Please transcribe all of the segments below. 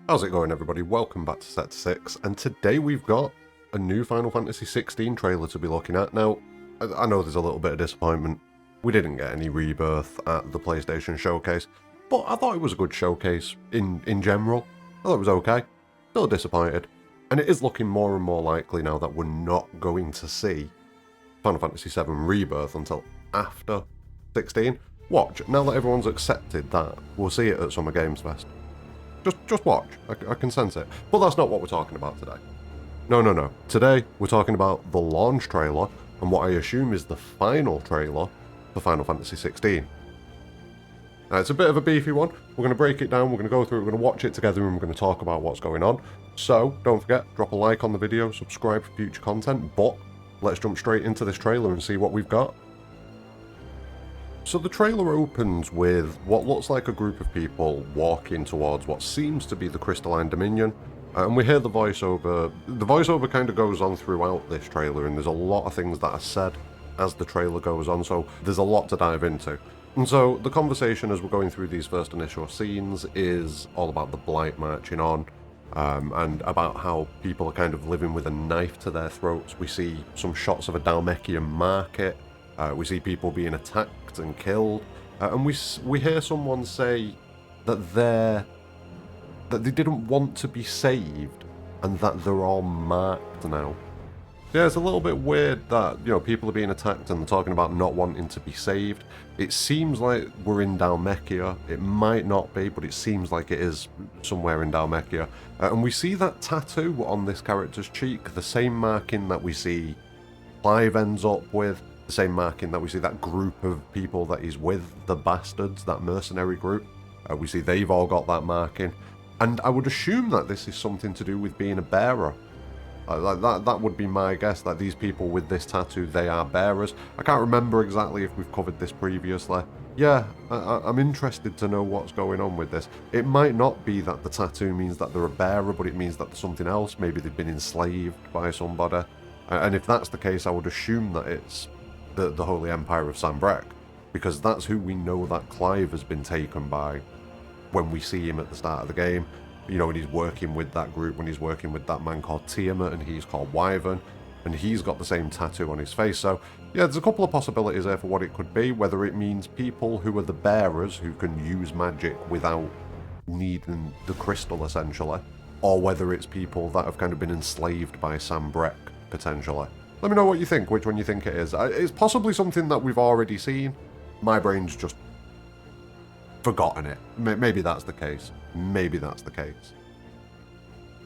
How's it going, everybody? Welcome back to Sector 6, and today we've got a new Final Fantasy XVI trailer to be looking at. Now, I know there's a little bit of disappointment. We didn't get any Rebirth at the PlayStation Showcase, but I thought it was a good showcase in general. I thought it was okay. Still disappointed. And it is looking more and more likely now that we're not going to see Final Fantasy VII Rebirth until after 16. Watch, now that everyone's accepted that, we'll see it at Summer Games Fest. Just watch. I can sense it. But that's not what we're talking about today. No. Today, we're talking about the launch trailer and what I assume is the final trailer for Final Fantasy XVI. Now, it's a bit of a beefy one. We're going to break it down, we're going to go through it, we're going to watch it together, and we're going to talk about what's going on. So, don't forget, drop a like on the video, subscribe for future content, but let's jump straight into this trailer and see what we've got. So the trailer opens with what looks like a group of people walking towards what seems to be the Crystalline Dominion, and we hear the voiceover. The voiceover kind of goes on throughout this trailer, and there's a lot of things that are said as the trailer goes on, so there's a lot to dive into. And so the conversation as we're going through these first initial scenes is all about the Blight marching on, and about how people are kind of living with a knife to their throats. We see some shots of a Dhalmekian market. We see people being attacked and killed, and we hear someone say that they didn't want to be saved, and that they're all marked now. Yeah, it's a little bit weird that, you know, people are being attacked and they're talking about not wanting to be saved. It seems like we're in Dhalmekia. It might not be, but it seems like it is somewhere in Dhalmekia. And we see that tattoo on this character's cheek, the same marking that we see Clive ends up with, the same marking that we see that group of people that he's with, the Bastards, that mercenary group. We see they've all got that marking. And I would assume that this is something to do with being a bearer. That would be my guess, that these people with this tattoo, they are bearers. I can't remember exactly if we've covered this previously. Yeah, I'm interested to know what's going on with this. It might not be that the tattoo means that they're a bearer, but it means that there's something else. Maybe they've been enslaved by somebody. And if that's the case, I would assume that it's the Holy Empire of Sanbreque, because that's who we know that Clive has been taken by when we see him at the start of the game. You know, when he's working with that group, when he's working with that man called Tiamat, and he's called Wyvern, and he's got the same tattoo on his face. So, yeah, there's a couple of possibilities there for what it could be, whether it means people who are the bearers, who can use magic without needing the crystal, essentially, or whether it's people that have kind of been enslaved by Sanbreque, potentially. Let me know what you think, which one you think it is. It's possibly something that we've already seen. My brain's just forgotten it. Maybe that's the case. Maybe that's the case.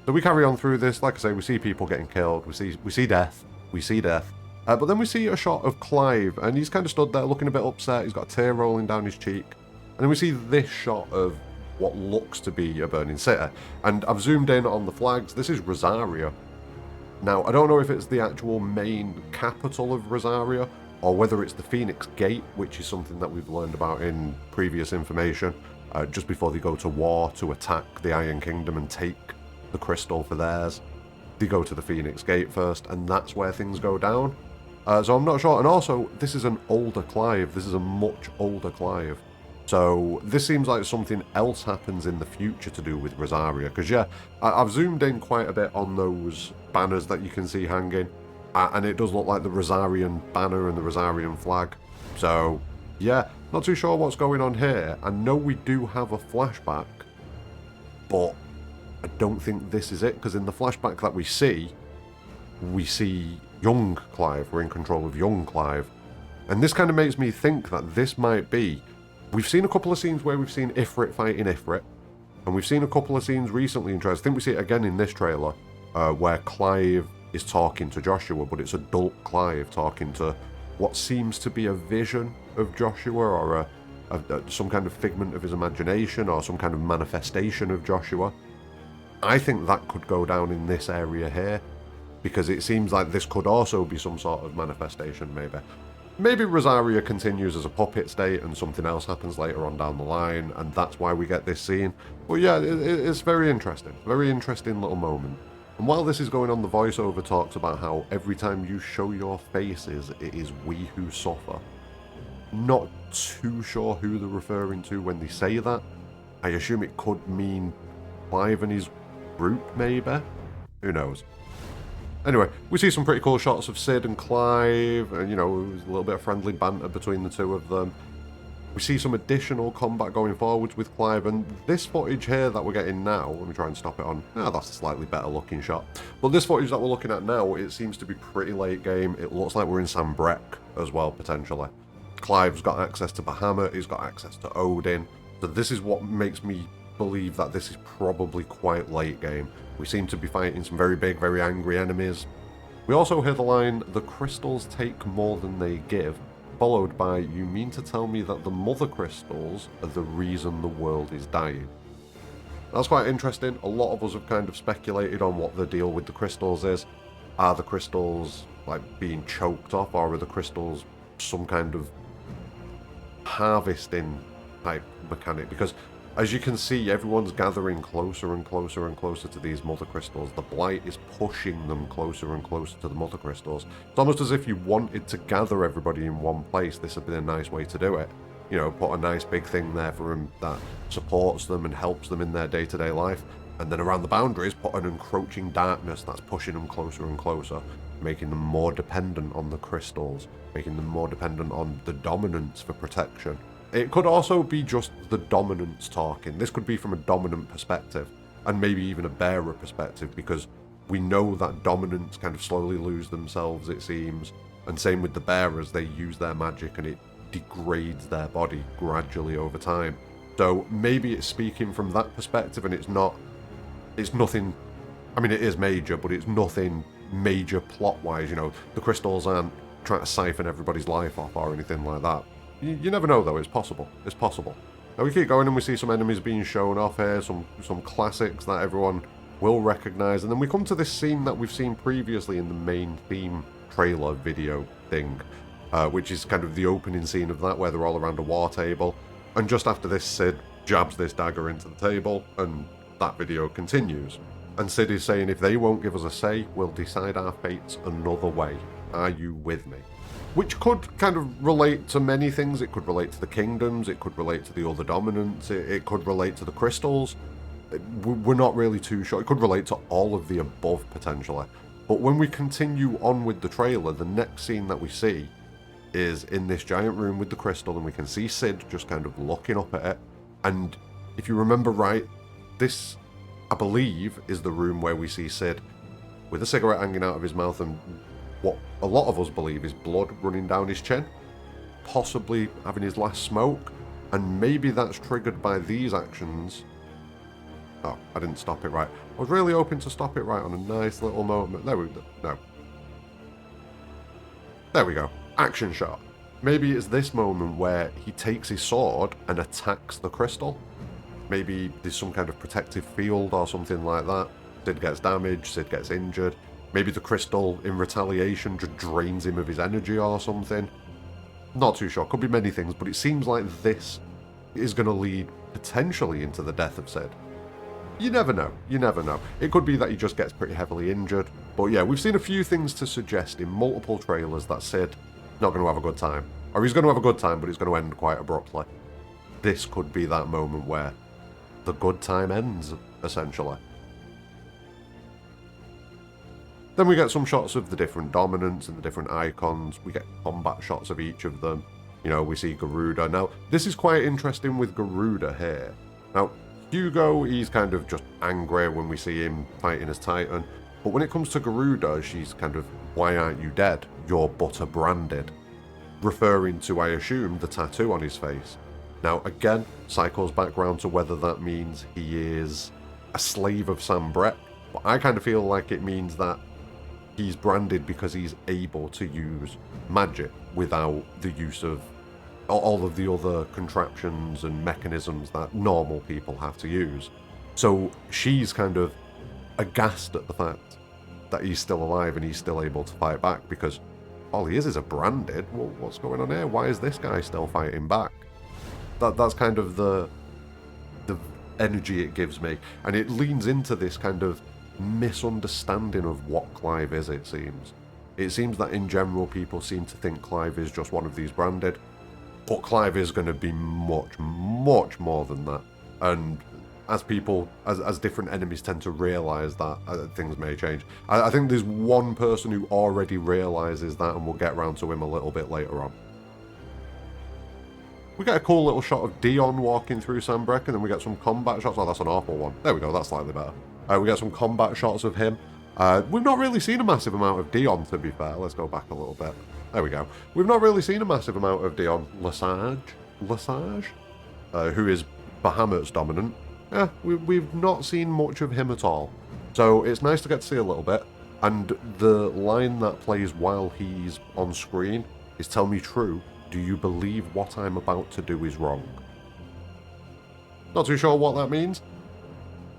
So we carry on through this. Like I say, we see people getting killed. We see death. We see death. But then we see a shot of Clive, and he's kind of stood there looking a bit upset. He's got a tear rolling down his cheek. And then we see this shot of what looks to be a burning city. And I've zoomed in on the flags. This is Rosaria. Now, I don't know if it's the actual main capital of Rosaria, or whether it's the Phoenix Gate, which is something that we've learned about in previous information, just before they go to war to attack the Iron Kingdom and take the crystal for theirs. They go to the Phoenix Gate first, and that's where things go down. So I'm not sure. And also, this is an older Clive. This is a much older Clive. So this seems like something else happens in the future to do with Rosaria. Because, yeah, I've zoomed in quite a bit on those banners that you can see hanging. And it does look like the Rosarian banner and the Rosarian flag. So, yeah, not too sure what's going on here. I know we do have a flashback, but I don't think this is it. Because in the flashback that we see young Clive. We're in control of young Clive. And this kind of makes me think that this might be... We've seen a couple of scenes where we've seen Ifrit fighting Ifrit, and we've seen a couple of scenes recently in trailers. I think we see it again in this trailer, where Clive is talking to Joshua, but it's adult Clive talking to what seems to be a vision of Joshua, or some kind of figment of his imagination, or some kind of manifestation of Joshua. I think that could go down in this area here, because it seems like this could also be some sort of manifestation, maybe. Maybe Rosaria continues as a puppet state and something else happens later on down the line, and that's why we get this scene. But yeah, it's very interesting. Very interesting little moment. And while this is going on, the voiceover talks about how every time you show your faces, it is we who suffer. Not too sure who they're referring to when they say that. I assume it could mean Clive and his group, maybe? Who knows? Anyway, we see some pretty cool shots of Cid and Clive, and, you know, there's a little bit of friendly banter between the two of them. We see some additional combat going forwards with Clive, and this footage here that we're getting now, let me try and stop it on, that's a slightly better looking shot. But this footage that we're looking at now, it seems to be pretty late game. It looks like we're in Sanbreque as well, potentially. Clive's got access to Bahamut, he's got access to Odin, so this is what makes me believe that this is probably quite late game. We seem to be fighting some very big, very angry enemies. We also hear the line, "The crystals take more than they give," followed by, "You mean to tell me that the mother crystals are the reason the world is dying?" That's quite interesting. A lot of us have kind of speculated on what the deal with the crystals is. Are the crystals like being choked off, or are the crystals some kind of harvesting type mechanic? Because as you can see, everyone's gathering closer and closer and closer to these mother crystals. The blight is pushing them closer and closer to the mother crystals. It's almost as if you wanted to gather everybody in one place. This would be a nice way to do it. You know, put a nice big thing there for them that supports them and helps them in their day-to-day life. And then around the boundaries, put an encroaching darkness that's pushing them closer and closer, making them more dependent on the crystals, making them more dependent on the dominance for protection. It could also be just the dominance talking. This could be from a dominant perspective, and maybe even a bearer perspective, because we know that dominants kind of slowly lose themselves, it seems, and same with the bearers. They use their magic and it degrades their body gradually over time. So maybe it's speaking from that perspective, and it's nothing, I mean, it is major, but it's nothing major plot-wise. You know, the crystals aren't trying to siphon everybody's life off or anything like that. You never know, though. It's possible. It's possible. Now we keep going and we see some enemies being shown off here, some classics that everyone will recognise, and then we come to this scene that we've seen previously in the main theme trailer video thing, which is kind of the opening scene of that, where they're all around a war table, and just after this, Cid jabs this dagger into the table, and that video continues. And Cid is saying, if they won't give us a say, we'll decide our fates another way. Are you with me? Which could kind of relate to many things. It could relate to the kingdoms, it could relate to the other dominants, it could relate to the crystals. We're not really too sure. It could relate to all of the above, potentially. But when we continue on with the trailer, the next scene that we see is in this giant room with the crystal, and we can see Cid just kind of looking up at it. And if you remember right, this, I believe, is the room where we see Cid with a cigarette hanging out of his mouth and what a lot of us believe is blood running down his chin, possibly having his last smoke, and maybe that's triggered by these actions. Oh, I didn't stop it right. I was really hoping to stop it right on a nice little moment. There we go. No. There we go. Action shot. Maybe it's this moment where he takes his sword and attacks the crystal. Maybe there's some kind of protective field or something like that. Cid gets damaged, Cid gets injured. Maybe the crystal, in retaliation, just drains him of his energy or something. Not too sure. Could be many things, but it seems like this is going to lead potentially into the death of Cid. You never know. You never know. It could be that he just gets pretty heavily injured. But yeah, we've seen a few things to suggest in multiple trailers that Cid not going to have a good time. Or he's going to have a good time, but it's going to end quite abruptly. This could be that moment where the good time ends, essentially. Then we get some shots of the different dominants and the different icons. We get combat shots of each of them. You know, we see Garuda. Now, this is quite interesting with Garuda here. Now, Hugo, he's kind of just angry when we see him fighting as Titan. But when it comes to Garuda, she's kind of, why aren't you dead? You're butter branded. Referring to, I assume, the tattoo on his face. Now, again, cycles back round to whether that means he is a slave of Sanbreque. But I kind of feel like it means that he's branded because he's able to use magic without the use of all of the other contraptions and mechanisms that normal people have to use. So she's kind of aghast at the fact that he's still alive and he's still able to fight back, because all he is a branded. Well, what's going on here? Why is this guy still fighting back? That's kind of the energy it gives me, and it leans into this kind of misunderstanding of what Clive is, it seems. It seems that in general people seem to think Clive is just one of these branded, but Clive is going to be much, much more than that. And as people, as different enemies tend to realise that, things may change. I think there's one person who already realises that, and we'll get around to him a little bit later on. We get a cool little shot of Dion walking through Sanbreque, and then we get some combat shots. Oh, that's an awful one. There we go, that's slightly better. We get some combat shots of him. We've not really seen a massive amount of Dion, to be fair. Let's go back a little bit. There we go. We've not really seen a massive amount of Dion Lesage, who is Bahamut's dominant. Yeah, we've not seen much of him at all. So it's nice to get to see a little bit. And the line that plays while he's on screen is, "Tell me true, do you believe what I'm about to do is wrong?" Not too sure what that means.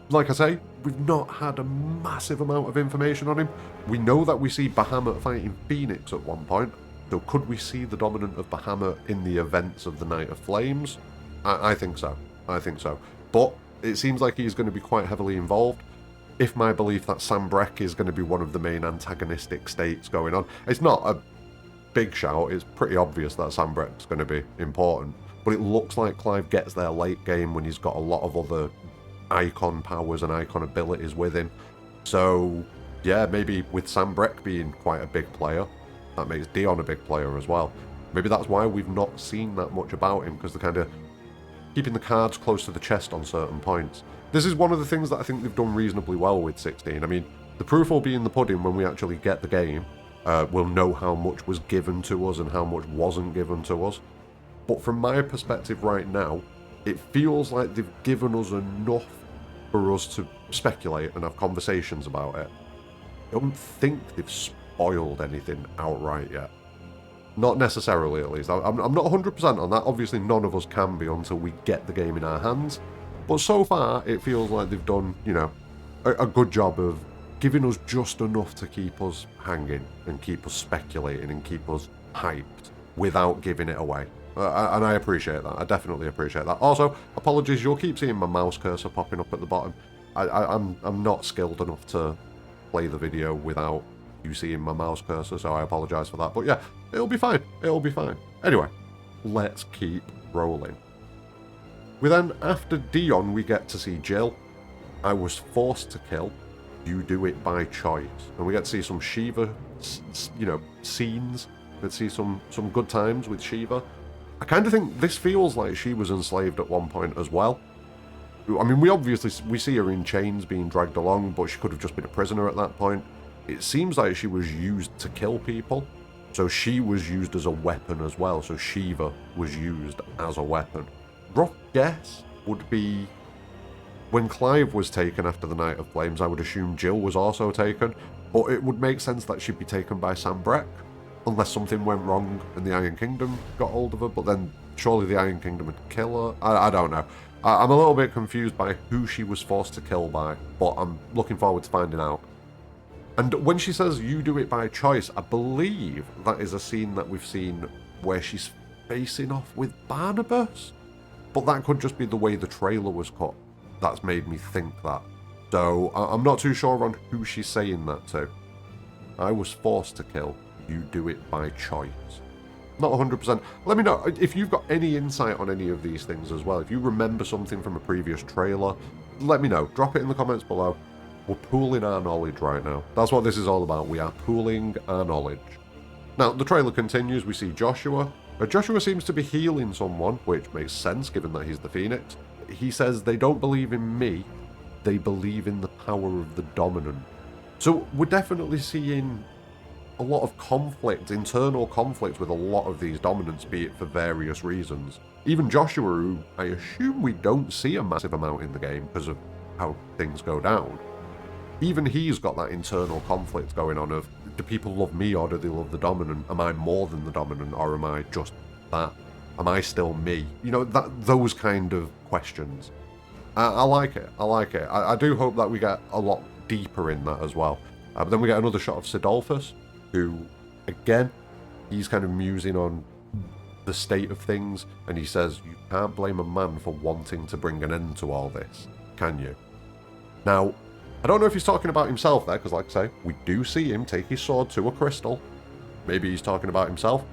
Like I say, we've not had a massive amount of information on him. We know that we see Bahamut fighting Phoenix at one point, so could we see the dominant of Bahamut in the events of the Night of Flames? I think so. I think so. But it seems like he's going to be quite heavily involved. If my belief that Sanbreque is going to be one of the main antagonistic states going on, it's not a big shout, it's pretty obvious that Sanbreque's going to be important. But it looks like Clive gets there late game when he's got a lot of other icon powers and icon abilities with him. So yeah, maybe with Sanbreque being quite a big player, that makes Dion a big player as well. Maybe that's why we've not seen that much about him, because they're kind of keeping the cards close to the chest on certain points. This is one of the things that I think they've done reasonably well with 16. I mean, the proof will be in the pudding when we actually get the game. We'll know how much was given to us and how much wasn't given to us. But from my perspective right now, it feels like they've given us enough for us to speculate and have conversations about it. I don't think they've spoiled anything outright yet. Not necessarily, at least. I'm not 100% on that. Obviously, none of us can be until we get the game in our hands. But so far, it feels like they've done, you know, a good job of giving us just enough to keep us hanging and keep us speculating and keep us hyped without giving it away. And I appreciate that. I definitely appreciate that. Also, apologies, you'll keep seeing my mouse cursor popping up at the bottom. I'm not skilled enough to play the video without you seeing my mouse cursor, so I apologise for that. But yeah, it'll be fine. It'll be fine. Anyway, let's keep rolling. We then, after Dion, we get to see Jill. I was forced to kill. You do it by choice. And we get to see some Shiva, you know, scenes. We get to see some good times with Shiva. I kind of think this feels like she was enslaved at one point as well. I mean, we see her in chains being dragged along, but she could have just been a prisoner at that point. It seems like she was used to kill people, so she was used as a weapon as well, so Shiva was used as a weapon. Rough guess would be when Clive was taken after the Night of Flames, I would assume Jill was also taken, but it would make sense that she'd be taken by Sanbreque, unless something went wrong and the Iron Kingdom got hold of her, but then surely the Iron Kingdom would kill her? I don't know. I'm a little bit confused by who she was forced to kill by, but I'm looking forward to finding out. And when she says you do it by choice, I believe that is a scene that we've seen where she's facing off with Barnabas. But that could just be the way the trailer was cut. That's made me think that. So I'm not too sure on who she's saying that to. I was forced to kill. You do it by choice. Not 100%. Let me know if you've got any insight on any of these things as well. If you remember something from a previous trailer, let me know. Drop it in the comments below. We're pooling our knowledge right now. That's what this is all about. We are pooling our knowledge. Now, the trailer continues. We see Joshua. Joshua seems to be healing someone, which makes sense given that he's the Phoenix. He says they don't believe in me. They believe in the power of the dominant. So we're definitely seeing a lot of conflict, internal conflict with a lot of these dominants, be it for various reasons. Even Joshua, who I assume we don't see a massive amount in the game because of how things go down. Even he's got that internal conflict going on of, do people love me or do they love the dominant? Am I more than the dominant or am I just that? Am I still me? You know, those kind of questions. I like it. I like it. I do hope that we get a lot deeper in that as well. But then we get another shot of Sidolphus, who, again, he's kind of musing on the state of things, and he says, you can't blame a man for wanting to bring an end to all this, can you? Now, I don't know if he's talking about himself there, because like I say, we do see him take his sword to a crystal. Maybe he's talking about himself.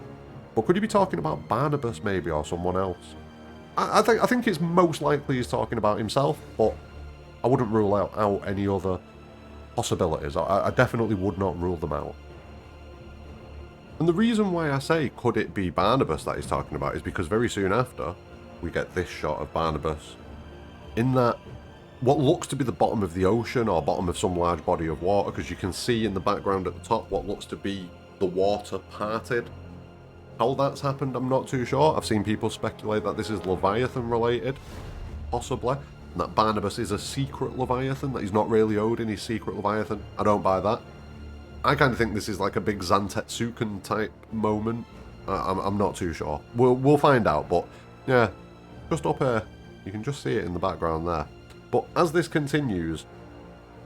But could he be talking about Barnabas maybe, or someone else? I think it's most likely he's talking about himself, but I wouldn't rule out any other possibilities. I definitely would not rule them out. And the reason why I say could it be Barnabas that he's talking about is because very soon after, we get this shot of Barnabas in that what looks to be the bottom of the ocean or bottom of some large body of water, because you can see in the background at the top what looks to be the water parted. How that's happened, I'm not too sure. I've seen people speculate that this is Leviathan related, possibly, and that Barnabas is a secret Leviathan, that he's not really Odin, he's secret Leviathan. I don't buy that. I kind of think this is like a big Zantetsuken type moment. I'm not too sure. We'll find out, but yeah, just up here, you can just see it in the background there. But as this continues,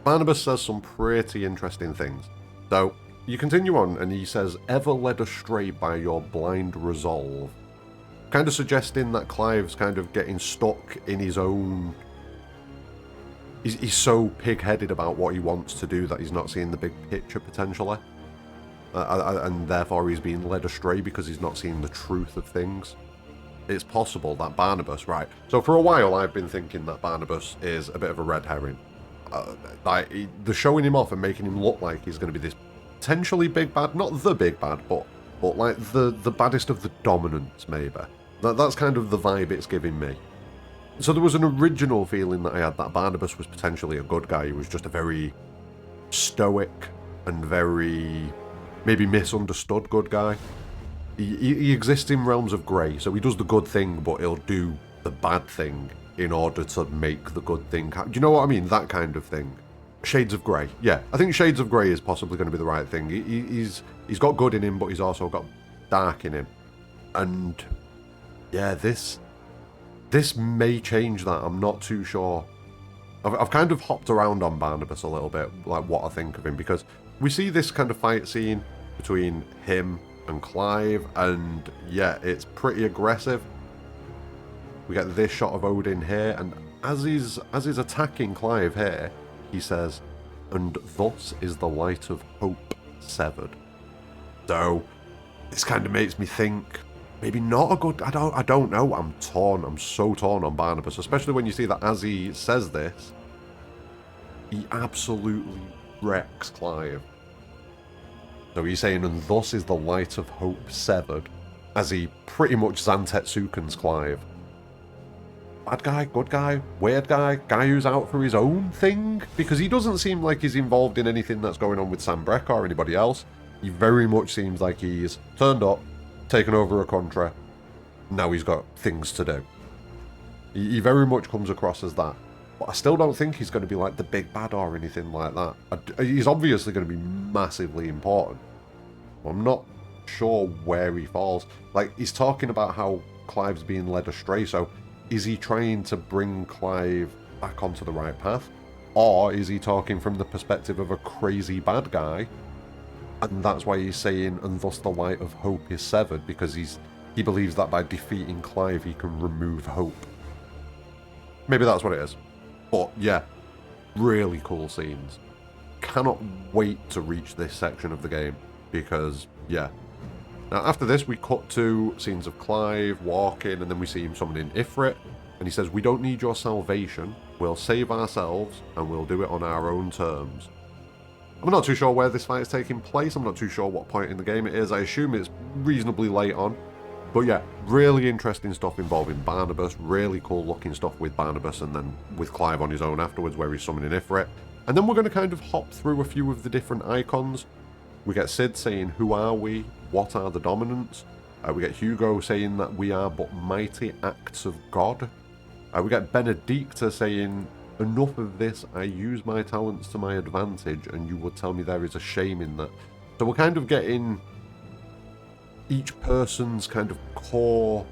Barnabas says some pretty interesting things. So, you continue on and he says, ever led astray by your blind resolve. Kind of suggesting that Clive's kind of getting stuck in his own... He's so pig-headed about what he wants to do that he's not seeing the big picture, potentially. And therefore he's being led astray because he's not seeing the truth of things. It's possible that Barnabas, right, so for a while I've been thinking that Barnabas is a bit of a red herring. They're showing him off and making him look like he's going to be this potentially big bad, not the big bad, but like the baddest of the dominants, maybe. That's kind of the vibe it's giving me. So there was an original feeling that I had that Barnabas was potentially a good guy. He was just a very stoic and very maybe misunderstood good guy. He exists in realms of grey, so he does the good thing, but he'll do the bad thing in order to make the good thing happen. Do you know what I mean? That kind of thing. Shades of Grey. Yeah, I think Shades of Grey is possibly going to be the right thing. He's got good in him, but he's also got dark in him. And yeah, this may change that. I'm not too sure. I've kind of hopped around on Barnabas a little bit, like what I think of him, because we see this kind of fight scene between him and Clive, and yeah, it's pretty aggressive. We get this shot of Odin here, and as he's attacking Clive here, he says, and thus is the light of hope severed. So this kind of makes me think maybe not a good... I don't know. I'm torn. I'm so torn on Barnabas, especially when you see that as he says this, he absolutely wrecks Clive. So he's saying, and thus is the light of hope severed, as he pretty much Zantetsuken's Clive. Bad guy, good guy, weird guy, guy who's out for his own thing? Because he doesn't seem like he's involved in anything that's going on with Sam Breck or anybody else. He very much seems like he's turned up, taken over a country, now he's got things to do. He very much comes across as that. But I still don't think he's going to be like the big bad or anything like that. He's obviously going to be massively important. I'm not sure where he falls. Like, he's talking about how Clive's being led astray, so is he trying to bring Clive back onto the right path? Or is he talking from the perspective of a crazy bad guy? And that's why he's saying, and thus the light of hope is severed, because he believes that by defeating Clive he can remove hope. Maybe that's what it is. But yeah, really cool scenes. Cannot wait to reach this section of the game, because yeah. Now after this we cut to scenes of Clive walking, and then we see him summoning Ifrit, and he says, we don't need your salvation, we'll save ourselves and we'll do it on our own terms. I'm not too sure where this fight is taking place, I'm not too sure what point in the game it is, I assume it's reasonably late on. But yeah, really interesting stuff involving Barnabas, really cool looking stuff with Barnabas, and then with Clive on his own afterwards where he's summoning Ifrit. And then we're going to kind of hop through a few of the different icons. We get Sid saying, who are we? What are the dominants? We get Hugo saying that we are but mighty acts of God. We get Benedicta saying, enough of this, I use my talents to my advantage, and you would tell me there is a shame in that. So we're kind of getting each person's kind of core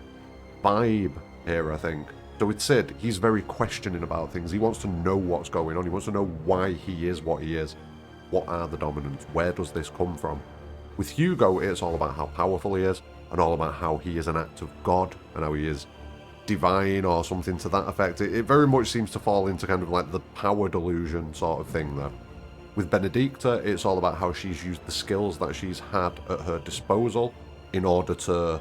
vibe here, I think. So with Sid, he's very questioning about things. He wants to know what's going on. He wants to know why he is what he is. What are the dominants? Where does this come from? With Hugo, it's all about how powerful he is, and all about how he is an act of God, and how he is divine or something to that effect. It very much seems to fall into kind of like the power delusion sort of thing, though. With Benedicta, it's all about how she's used the skills that she's had at her disposal in order to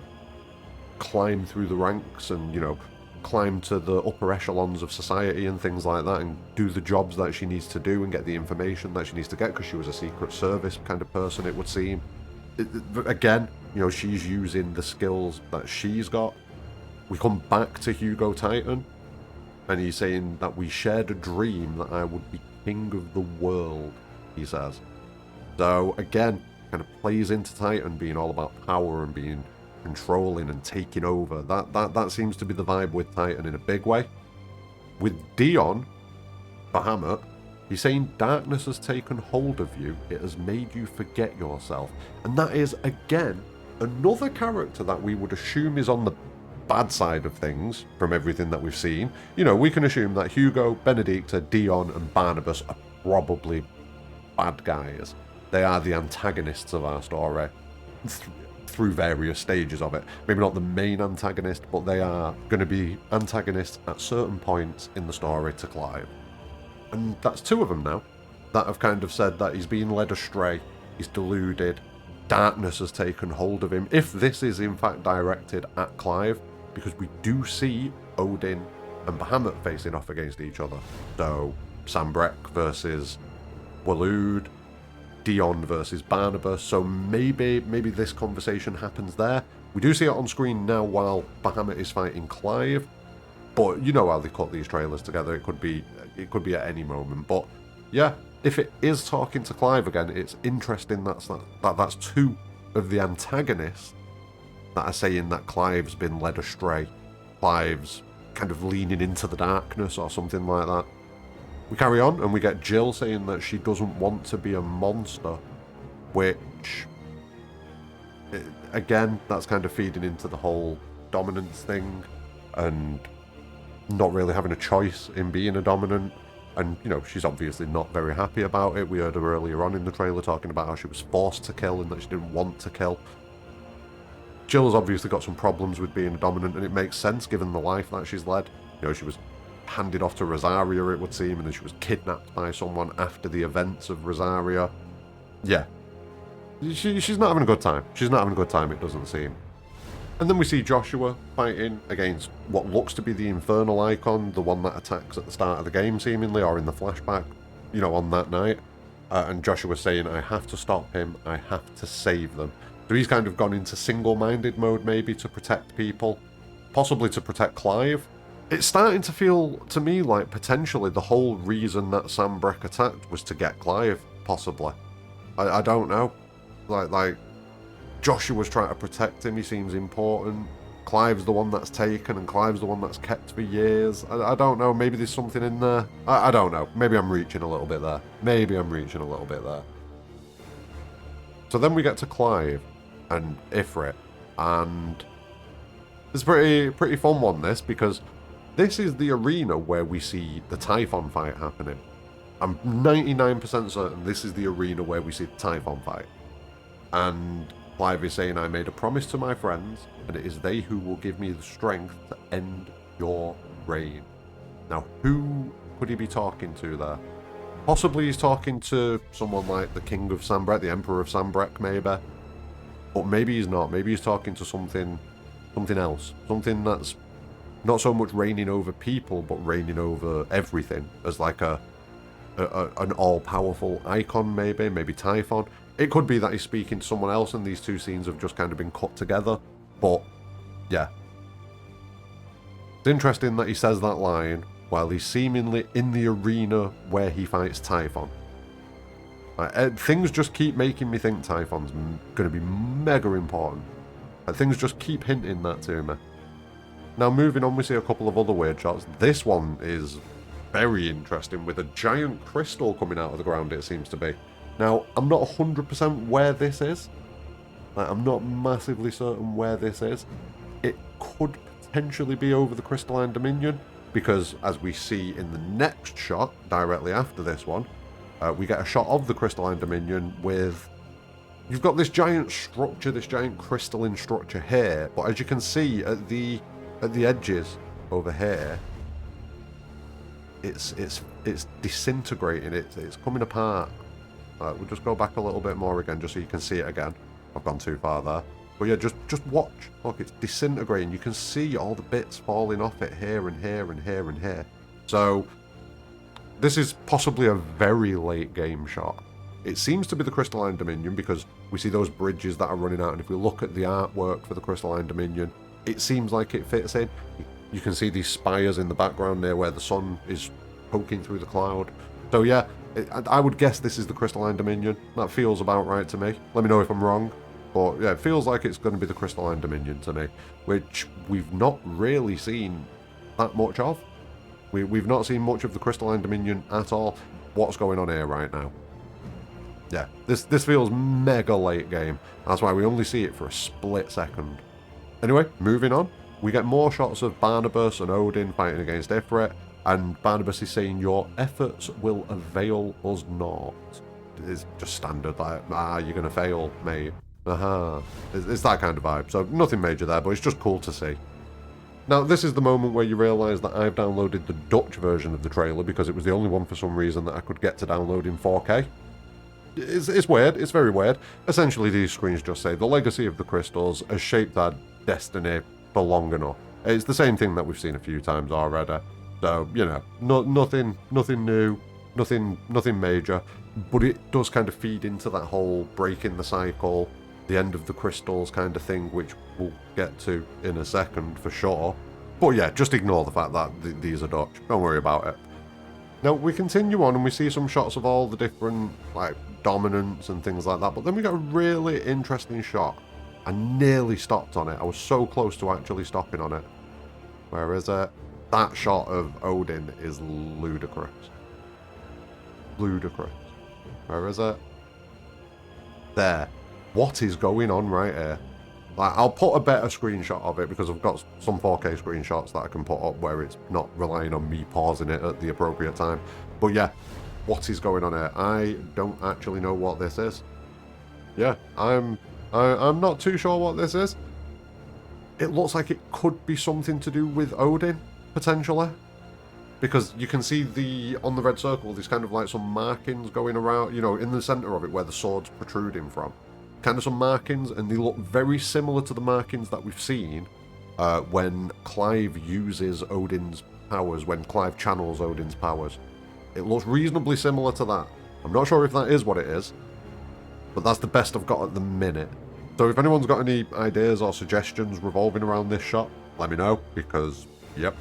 climb through the ranks and, you know, climb to the upper echelons of society and things like that and do the jobs that she needs to do and get the information that she needs to get, because she was a secret service kind of person, it would seem. Again, you know, she's using the skills that she's got. We come back to Hugo Titan, and he's saying that we shared a dream that I would be king of the world, he says. So again, kind of plays into Titan being all about power and being controlling and taking over. That seems to be the vibe with Titan in a big way. With Dion, Bahamut, he's saying darkness has taken hold of you. It has made you forget yourself. And that is, again, another character that we would assume is on the bad side of things from everything that we've seen. You know, we can assume that Hugo, Benedicta, Dion, and Barnabas are probably bad guys. They are the antagonists of our story through various stages of it. Maybe not the main antagonist, but they are going to be antagonists at certain points in the story to Clive. And that's two of them now that have kind of said that he's being led astray, he's deluded, darkness has taken hold of him. If this is in fact directed at Clive, because we do see Odin and Bahamut facing off against each other. So Sambrek versus Waloed, Dion versus Barnabas, so maybe this conversation happens there. We do see it on screen now while Bahamut is fighting Clive, but you know how they cut these trailers together, it could be at any moment. But yeah, if it is talking to Clive again, it's interesting that's two of the antagonists that are saying that Clive's been led astray. Clive's kind of leaning into the darkness or something like that. We carry on and we get Jill saying that she doesn't want to be a monster, which, again, that's kind of feeding into the whole dominance thing and not really having a choice in being a dominant. And, you know, she's obviously not very happy about it. We heard her earlier on in the trailer talking about how she was forced to kill and that she didn't want to kill. Jill's obviously got some problems with being a dominant, and it makes sense given the life that she's led. You know, she was handed off to Rosaria, it would seem, and then she was kidnapped by someone after the events of Rosaria. Yeah. She's not having a good time. She's not having a good time, it doesn't seem. And then we see Joshua fighting against what looks to be the Infernal Icon, the one that attacks at the start of the game, seemingly, or in the flashback, you know, on that night. And Joshua's saying, I have to stop him, I have to save them. So he's kind of gone into single-minded mode, maybe, to protect people. Possibly to protect Clive. It's starting to feel, to me, like potentially the whole reason that Sambrek attacked was to get Clive, possibly. I don't know. Like, Joshua's trying to protect him, he seems important. Clive's the one that's taken, and Clive's the one that's kept for years. I don't know, maybe there's something in there. I don't know, maybe I'm reaching a little bit there. So then we get to Clive and Ifrit, and it's a pretty fun one, this, because this is the arena where we see the Typhon fight happening. I'm 99% certain this is the arena where we see the Typhon fight. And Clive is saying, I made a promise to my friends, and it is they who will give me the strength to end your reign. Now, who could he be talking to there? Possibly he's talking to someone like the King of Sambrek, the Emperor of Sambrek, maybe. But maybe he's not. Maybe he's talking to something else. Something that's not so much reigning over people, but reigning over everything, as like an all-powerful icon, maybe Typhon. It could be that he's speaking to someone else and these two scenes have just kind of been cut together. But, yeah. It's interesting that he says that line while he's seemingly in the arena where he fights Typhon. Things just keep making me think Typhon's going to be mega important. Things just keep hinting that to me. Now, moving on, we see a couple of other weird shots. This one is very interesting, with a giant crystal coming out of the ground, it seems to be. Now, I'm not 100% where this is. I'm not massively certain where this is. It could potentially be over the Crystalline Dominion, because as we see in the next shot, directly after this one, we get a shot of the Crystalline Dominion with... You've got this giant structure, this giant crystalline structure here, but as you can see at the edges over here, it's disintegrating, it's coming apart. We'll just go back a little bit more again, just so you can see it again. I've gone too far there. But yeah, just watch. Look, it's disintegrating. You can see all the bits falling off it here and here and here and here. So this is possibly a very late game shot. It seems to be the Crystalline Dominion because we see those bridges that are running out, and if we look at the artwork for the Crystalline Dominion, it seems like it fits in. You can see these spires in the background there where the sun is poking through the cloud. So yeah, I would guess this is the Crystalline Dominion. That feels about right to me. Let me know if I'm wrong. But yeah, it feels like it's going to be the Crystalline Dominion to me, which we've not really seen that much of. We've not seen much of the Crystalline Dominion at all. What's going on here right now? Yeah, this feels mega late game. That's why we only see it for a split second. Anyway, moving on. We get more shots of Barnabas and Odin fighting against Ifrit, and Barnabas is saying, "Your efforts will avail us not." It's just standard, like, you're going to fail, mate. It's that kind of vibe. So nothing major there, but it's just cool to see. Now, this is the moment where you realise that I've downloaded the Dutch version of the trailer because it was the only one for some reason that I could get to download in 4K. It's weird. It's very weird. Essentially, these screens just say, "The legacy of the crystals has shaped our destiny for long enough." It's the same thing that we've seen a few times already. So, you know, nothing new, nothing major. But it does kind of feed into that whole breaking the cycle, the end of the crystals kind of thing, which we'll get to in a second for sure. But yeah, just ignore the fact that these are Dutch. Don't worry about it. Now, we continue on and we see some shots of all the different, like, dominants and things like that, but then we got a really interesting shot. I nearly stopped on it. I was so close to actually stopping on it. Where is it? That shot of Odin is ludicrous. Ludicrous. Where is it? There. What is going on right here? Like, I'll put a better screenshot of it because I've got some 4K screenshots that I can put up where it's not relying on me pausing it at the appropriate time. But yeah, what is going on here? I don't actually know what this is. Yeah, I'm not too sure what this is. It looks like it could be something to do with Odin, potentially. Because you can see on the red circle, there's kind of like some markings going around, you know, in the centre of it where the sword's protruding from. Kind of some markings, and they look very similar to the markings that we've seen when Clive uses Odin's powers, when Clive channels Odin's powers. It looks reasonably similar to that. I'm not sure if that is what it is, but that's the best I've got at the minute. So if anyone's got any ideas or suggestions revolving around this shot, let me know, because, yep,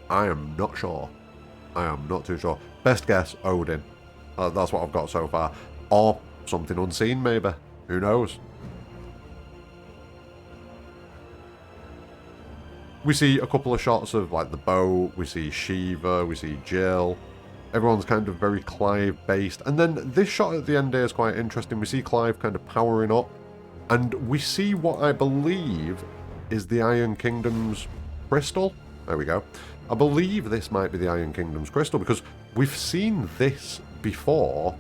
I am not sure. I am not too sure. Best guess, Odin. That's what I've got so far. Or something unseen, maybe. Who knows? We see a couple of shots of, like, the boat. We see Shiva. We see Jill. Everyone's kind of very Clive-based. And then this shot at the end here is quite interesting. We see Clive kind of powering up. And we see what I believe is the Iron Kingdom's crystal. There we go. I believe this might be the Iron Kingdom's crystal because we've seen this before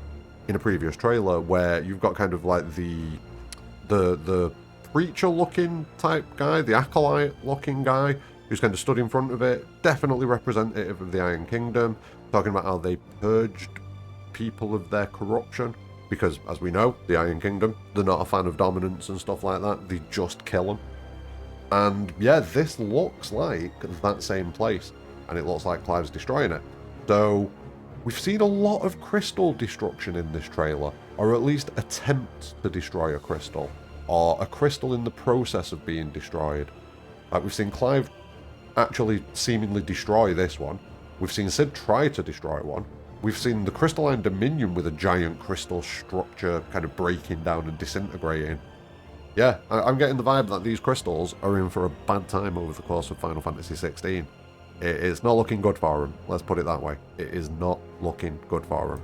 in a previous trailer where you've got kind of like the preacher-looking type guy, the acolyte-looking guy who's kind of stood in front of it, definitely representative of the Iron Kingdom, talking about how they purged people of their corruption. Because, as we know, the Iron Kingdom, they're not a fan of dominance and stuff like that. They just kill them. And, yeah, this looks like that same place. And it looks like Clive's destroying it. So, we've seen a lot of crystal destruction in this trailer. Or at least attempts to destroy a crystal. Or a crystal in the process of being destroyed. Like, we've seen Clive actually seemingly destroy this one. We've seen Sid try to destroy one. We've seen the Crystalline Dominion with a giant crystal structure kind of breaking down and disintegrating. Yeah, I'm getting the vibe that these crystals are in for a bad time over the course of Final Fantasy XVI. It's not looking good for them, let's put it that way. It is not looking good for them.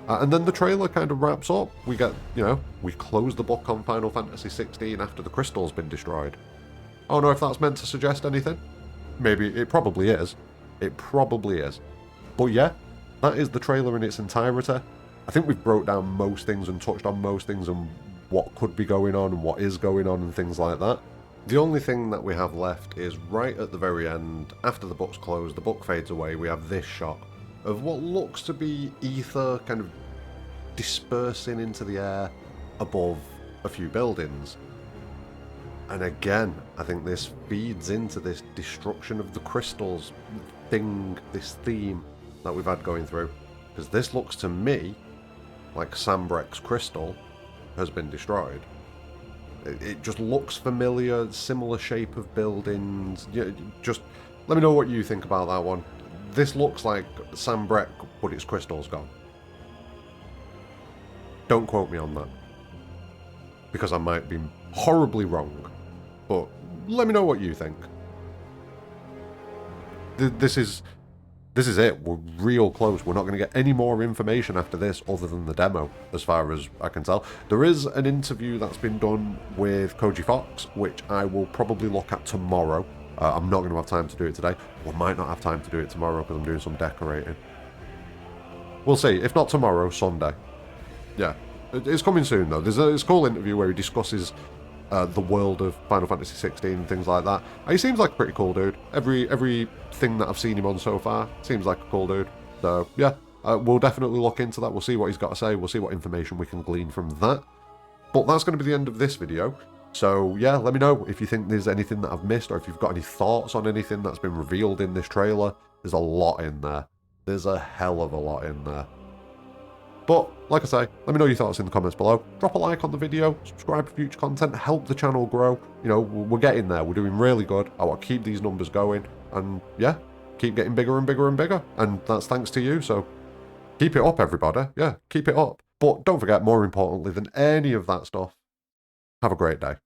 And then the trailer kind of wraps up. We get, you know, we close the book on Final Fantasy XVI after the crystal's been destroyed. I don't know if that's meant to suggest anything. Maybe, it probably is. It probably is. But yeah, that is the trailer in its entirety. I think we've broke down most things and touched on most things and what could be going on and what is going on and things like that. The only thing that we have left is right at the very end, after the book's closed, the book fades away, we have this shot of what looks to be ether kind of dispersing into the air above a few buildings. And again, I think this feeds into this destruction of the crystals thing, this theme that we've had going through. Because this looks to me like Sambrek's crystal has been destroyed. It just looks familiar, similar shape of buildings. Just let me know what you think about that one. This looks like Sambrek, but its crystal's gone. Don't quote me on that, because I might be horribly wrong. But let me know what you think. This is it. We're real close. We're not going to get any more information after this other than the demo, as far as I can tell. There is an interview that's been done with Koji Fox, which I will probably look at tomorrow. I'm not going to have time to do it today. We might not have time to do it tomorrow because I'm doing some decorating. We'll see. If not tomorrow, Sunday. Yeah. It's coming soon, though. There's a cool interview where he discusses the world of Final Fantasy XVI and things like that. He seems like a pretty cool dude. Everything that I've seen him on so far seems like a cool dude. So, yeah, we'll definitely look into that. We'll see what he's got to say. We'll see what information we can glean from that. But that's going to be the end of this video. So, yeah, let me know if you think there's anything that I've missed or if you've got any thoughts on anything that's been revealed in this trailer. There's a lot in there. There's a hell of a lot in there. But, like I say, let me know your thoughts in the comments below. Drop a like on the video, subscribe for future content, help the channel grow. You know, we're getting there. We're doing really good. I want to keep these numbers going. And, yeah, keep getting bigger and bigger and bigger. And that's thanks to you, so keep it up, everybody. Yeah, keep it up. But don't forget, more importantly than any of that stuff, have a great day.